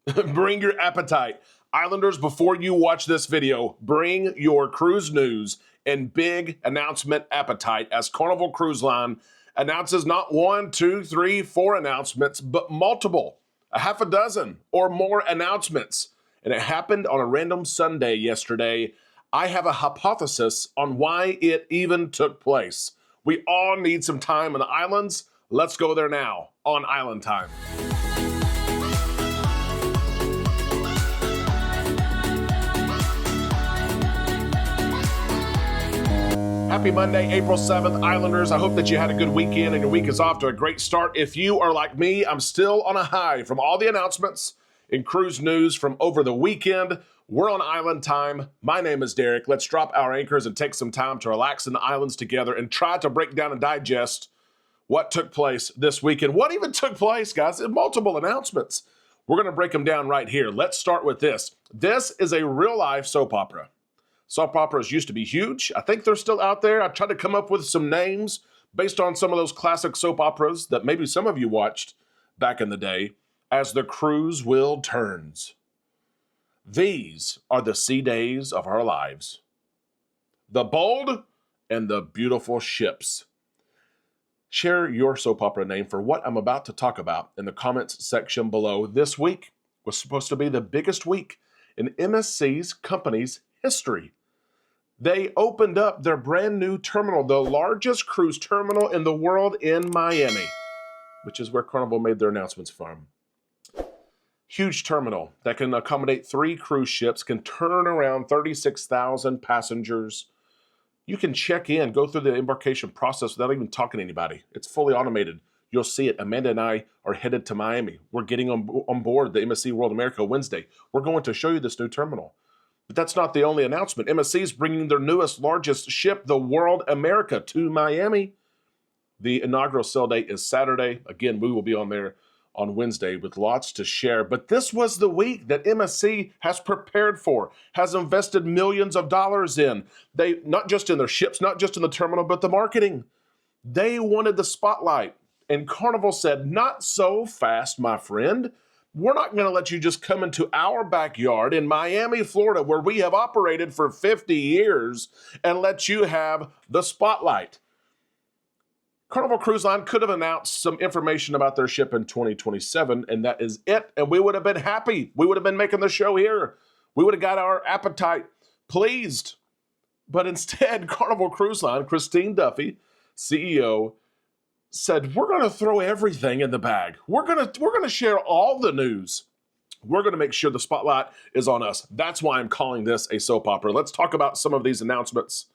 Bring your appetite. Islanders, before you watch this video, bring your cruise news and big announcement appetite as Carnival Cruise Line announces not 1, 2, 3, 4 announcements, but multiple, a half a dozen or more announcements. And it happened on a random Sunday yesterday. I have a hypothesis on why it even took place. We all need some time in the islands. Let's go there now on Island Time. Happy Monday, April 7th, Islanders. I hope that you had a good weekend and your week is off to a great start. If you are like me, I'm still on a high from all the announcements and cruise news from over the weekend. We're on Island Time. My name is Derek. Let's drop our anchors and take some time to relax in the islands together and try to break down and digest what took place this weekend. What even took place, guys? Multiple announcements. We're going to break them down right here. Let's start with this. This is a real-life soap opera. Soap operas used to be huge. I think they're still out there. I tried to come up with some names based on some of those classic soap operas that maybe some of you watched back in the day. As the cruise wheel turns. These are the sea days of our lives. The bold and the beautiful ships. Share your soap opera name for what I'm about to talk about in the comments section below. This week was supposed to be the biggest week in MSC's company's history. They opened up their brand new terminal, the largest cruise terminal in the world in Miami, which is where Carnival made their announcements from. Huge terminal that can accommodate 3 cruise ships, can turn around 36,000 passengers. You can check in, go through the embarkation process without even talking to anybody. It's fully automated. You'll see it. Amanda and I are headed to Miami. We're getting on board the MSC World America Wednesday. We're going to show you this new terminal. But that's not the only announcement. MSC is bringing their newest, largest ship, the World America, to Miami. The inaugural sail date is Saturday. Again, we will be on there on Wednesday with lots to share. But this was the week that MSC has prepared for, has invested millions of dollars in. They, not just in their ships, not just in the terminal, but the marketing. They wanted the spotlight. And Carnival said, not so fast, my friend. We're not going to let you just come into our backyard in Miami, Florida, where we have operated for 50 years, and let you have the spotlight. Carnival Cruise Line could have announced some information about their ship in 2027, and that is it. And we would have been happy. We would have been making the show here. We would have got our appetite pleased. But instead, Carnival Cruise Line, Christine Duffy, CEO, said, we're going to throw everything in the bag. We're going to share all the news. We're going to make sure the spotlight is on us. That's why I'm calling this a soap opera. Let's talk about some of these announcements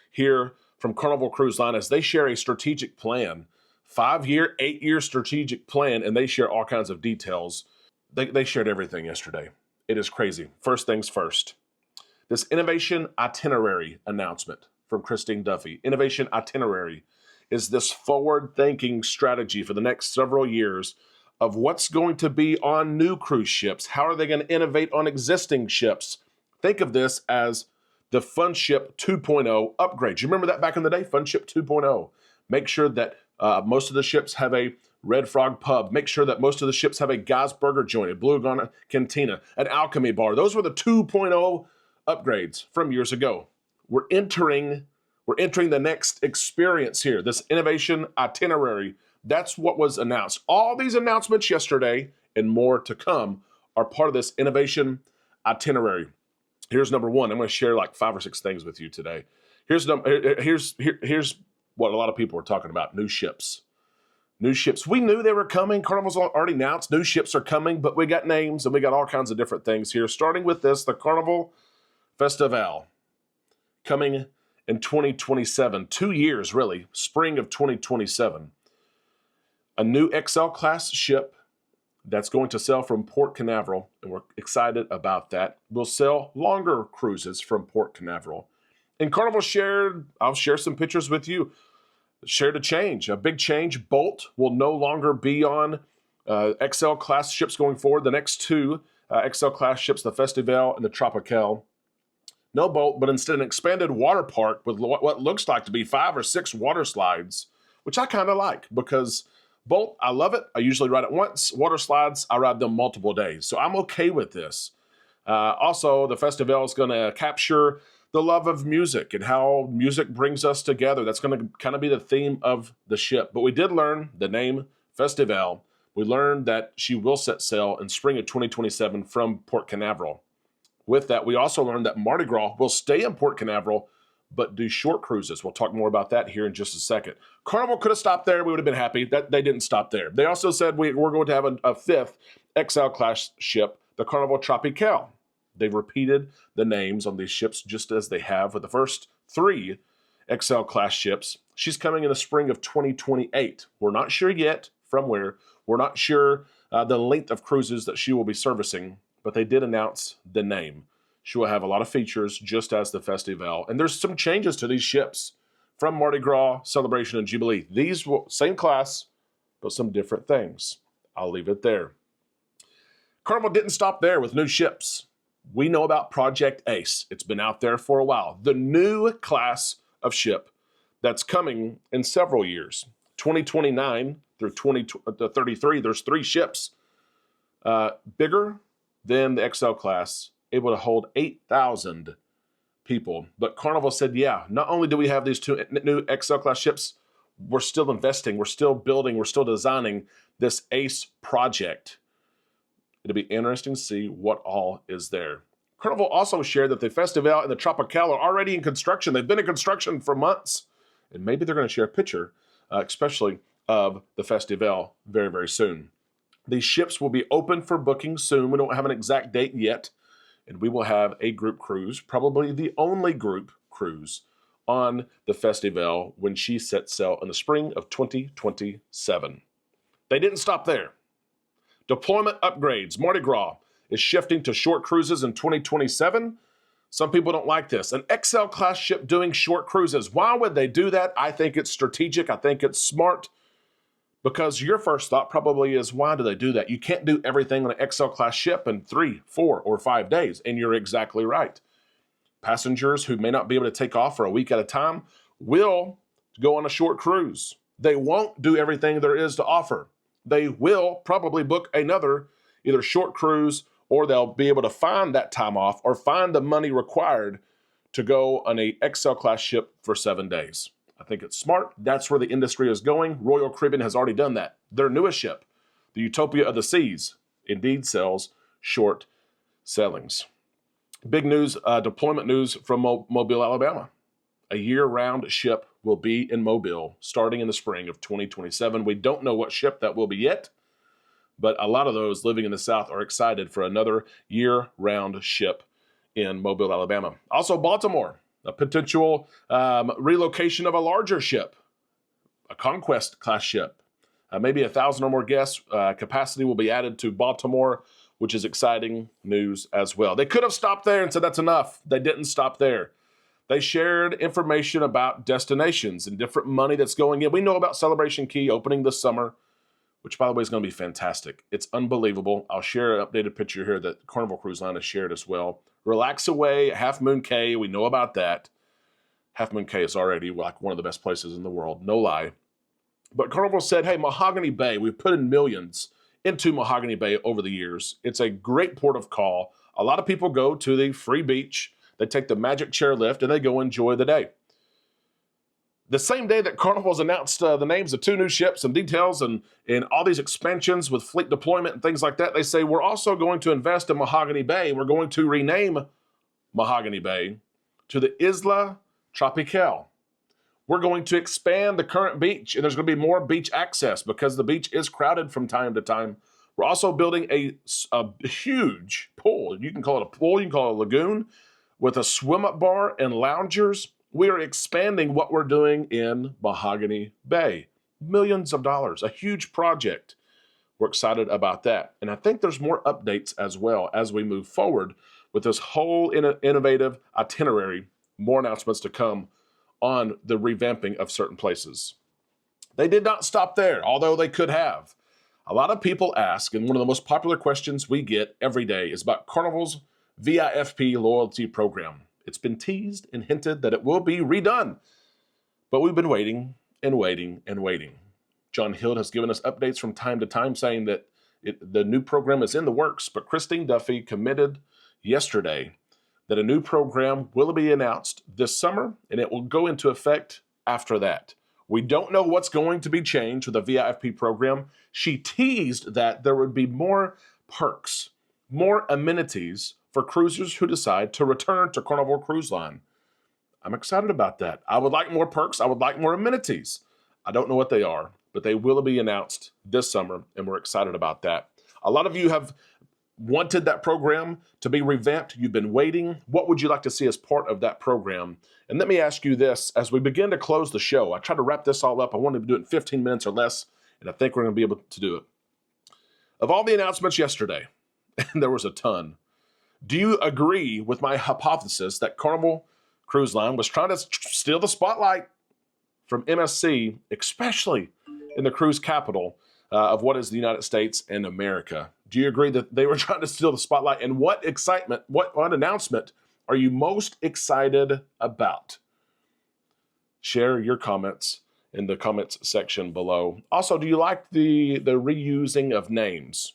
here from Carnival Cruise Line as they share a strategic plan, 5-year, 8-year strategic plan, and they share all kinds of details. They shared everything yesterday. It is crazy. First things first. This innovation itinerary announcement from Christine Duffy. Innovation itinerary is this forward-thinking strategy for the next several years of what's going to be on new cruise ships. How are they going to innovate on existing ships? Think of this as the Fun Ship 2.0 upgrade. You remember that back in the day? Fun Ship 2.0. Make sure that most of the ships have a Red Frog pub. Make sure that most of the ships have a Guy's Burger joint, a Blue Iguana Cantina, an Alchemy bar. Those were the 2.0 upgrades from years ago. We're entering the next experience here, this innovation itinerary. That's what was announced. All these announcements yesterday and more to come are part of this innovation itinerary. Here's number one. I'm going to share like 5 or 6 things with you today. Here's what a lot of people are talking about, new ships. New ships. We knew they were coming. Carnival's already announced new ships are coming, but we got names and we got all kinds of different things here. Starting with this, the Carnival Festival coming in 2027, 2 years really, spring of 2027. A new XL class ship that's going to sail from Port Canaveral, and we're excited about that. We'll sail longer cruises from Port Canaveral. And Carnival shared, I'll share some pictures with you, shared a change, a big change. Bolt will no longer be on XL class ships going forward. The next 2 XL class ships, the Festival and the Tropical, no boat, but instead an expanded water park with what looks like to be 5 or 6 water slides, which I kind of like because Bolt, I love it. I usually ride it once. Water slides, I ride them multiple days. So I'm okay with this. Also, the festival is going to capture the love of music and how music brings us together. That's going to kind of be the theme of the ship. But we did learn the name Festival. We learned that she will set sail in spring of 2027 from Port Canaveral. With that, we also learned that Mardi Gras will stay in Port Canaveral, but do short cruises. We'll talk more about that here in just a second. Carnival could have stopped there. We would have been happy. That they didn't stop there. They also said we're going to have a fifth XL-class ship, the Carnival Tropical. They've repeated the names on these ships just as they have with the first 3 XL-class ships. She's coming in the spring of 2028. We're not sure yet from where. We're not sure the length of cruises that she will be servicing, but they did announce the name. She will have a lot of features, just as the Festival. And there's some changes to these ships from Mardi Gras, Celebration, and Jubilee. These will, same class, but some different things. I'll leave it there. Carnival didn't stop there with new ships. We know about Project Ace. It's been out there for a while. The new class of ship that's coming in several years. 2029 through 2033, there's 3 ships. Bigger than the XL class, able to hold 8,000 people. But Carnival said, yeah, not only do we have these 2 new XL class ships, we're still investing, we're still building, we're still designing this ACE project. It'll be interesting to see what all is there. Carnival also shared that the Festival and the Tropical are already in construction. They've been in construction for months, and maybe they're going to share a picture, especially of the Festival very, very soon. These ships will be open for booking soon. We don't have an exact date yet, and we will have a group cruise, probably the only group cruise on the Festival when she sets sail in the spring of 2027. They didn't stop there. Deployment upgrades. Mardi Gras is shifting to short cruises in 2027. Some people don't like this. An XL class ship doing short cruises. Why would they do that? I think it's strategic. I think it's smart. Because your first thought probably is, why do they do that? You can't do everything on an XL class ship in 3, 4, or 5 days. And you're exactly right. Passengers who may not be able to take off for a week at a time will go on a short cruise. They won't do everything there is to offer. They will probably book another either short cruise, or they'll be able to find that time off or find the money required to go on a XL class ship for 7 days. I think it's smart. That's where the industry is going. Royal Caribbean has already done that. Their newest ship, the Utopia of the Seas, indeed sells short sailings. Big news, deployment news from Mobile, Alabama. A year-round ship will be in Mobile starting in the spring of 2027. We don't know what ship that will be yet, but a lot of those living in the South are excited for another year-round ship in Mobile, Alabama. Also, Baltimore, a potential relocation of a larger ship, a Conquest-class ship. Maybe 1,000 or more guests. Capacity will be added to Baltimore, which is exciting news as well. They could have stopped there and said that's enough. They didn't stop there. They shared information about destinations and different money that's going in. We know about Celebration Key opening this summer, which, by the way, is going to be fantastic. It's unbelievable. I'll share an updated picture here that Carnival Cruise Line has shared as well. Relax Away, Half Moon Cay, we know about that. Half Moon Cay is already like one of the best places in the world, no lie. But Carnival said, hey, Mahogany Bay, we've put in millions into Mahogany Bay over the years. It's a great port of call. A lot of people go to the free beach. They take the magic chair lift and they go enjoy the day. The same day that Carnival's announced the names of 2 new ships and details and all these expansions with fleet deployment and things like that, they say we're also going to invest in Mahogany Bay. We're going to rename Mahogany Bay to the Isla Tropical. We're going to expand the current beach, and there's going to be more beach access because the beach is crowded from time to time. We're also building a huge pool. You can call it a pool, you can call it a lagoon, with a swim-up bar and loungers. We are expanding what we're doing in Mahogany Bay. Millions of dollars, a huge project. We're excited about that. And I think there's more updates as well as we move forward with this whole innovative itinerary. More announcements to come on the revamping of certain places. They did not stop there, although they could have. A lot of people ask, and one of the most popular questions we get every day is about Carnival's VIFP loyalty program. It's been teased and hinted that it will be redone, but we've been waiting and waiting and waiting. John Hild has given us updates from time to time saying that the new program is in the works, but Christine Duffy committed yesterday that a new program will be announced this summer, and it will go into effect after that. We don't know what's going to be changed with the VIFP program. She teased that there would be more perks, more amenities for cruisers who decide to return to Carnival Cruise Line. I'm excited about that. I would like more perks. I would like more amenities. I don't know what they are, but they will be announced this summer, and we're excited about that. A lot of you have wanted that program to be revamped. You've been waiting. What would you like to see as part of that program? And let me ask you this, as we begin to close the show, I tried to wrap this all up. I wanted to do it in 15 minutes or less, and I think we're going to be able to do it. Of all the announcements yesterday, and there was a ton, do you agree with my hypothesis that Carnival Cruise Line was trying to steal the spotlight from MSC, especially in the cruise capital of what is the United States and America? Do you agree that they were trying to steal the spotlight? And what excitement, what announcement are you most excited about? Share your comments in the comments section below. Also, do you like the reusing of names?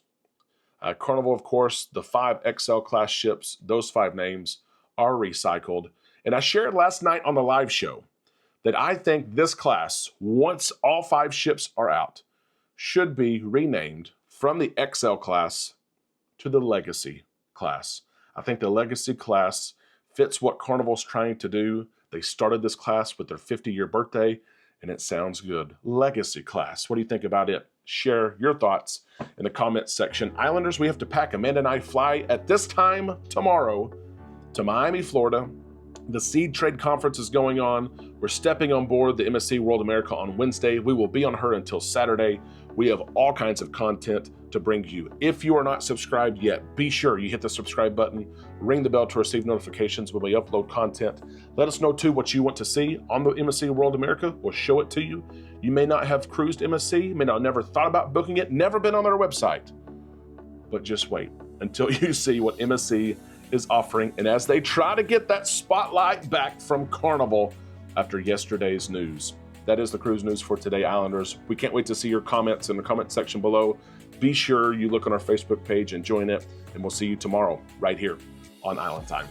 Carnival, of course, the 5 XL class ships, those 5 names are recycled. And I shared last night on the live show that I think this class, once all 5 ships are out, should be renamed from the XL class to the Legacy class. I think the Legacy class fits what Carnival's trying to do. They started this class with their 50-year birthday, and it sounds good. Legacy class. What do you think about it? Share your thoughts in the comments section. Islanders, we have to pack. Amanda and I fly at this time tomorrow to Miami, Florida. The Seed Trade Conference is going on. We're stepping on board the MSC World America on Wednesday. We will be on her until Saturday. We have all kinds of content to bring you. If you are not subscribed yet, be sure you hit the subscribe button, ring the bell to receive notifications when we upload content. Let us know too what you want to see on the MSC World America. We'll show it to you. You may not have cruised MSC, may not have never thought about booking it, never been on their website, but just wait until you see what MSC is offering, and as they try to get that spotlight back from Carnival after yesterday's news. That is the cruise news for today, Islanders. We can't wait to see your comments in the comment section below. Be sure you look on our Facebook page and join it, and we'll see you tomorrow right here on Island Time.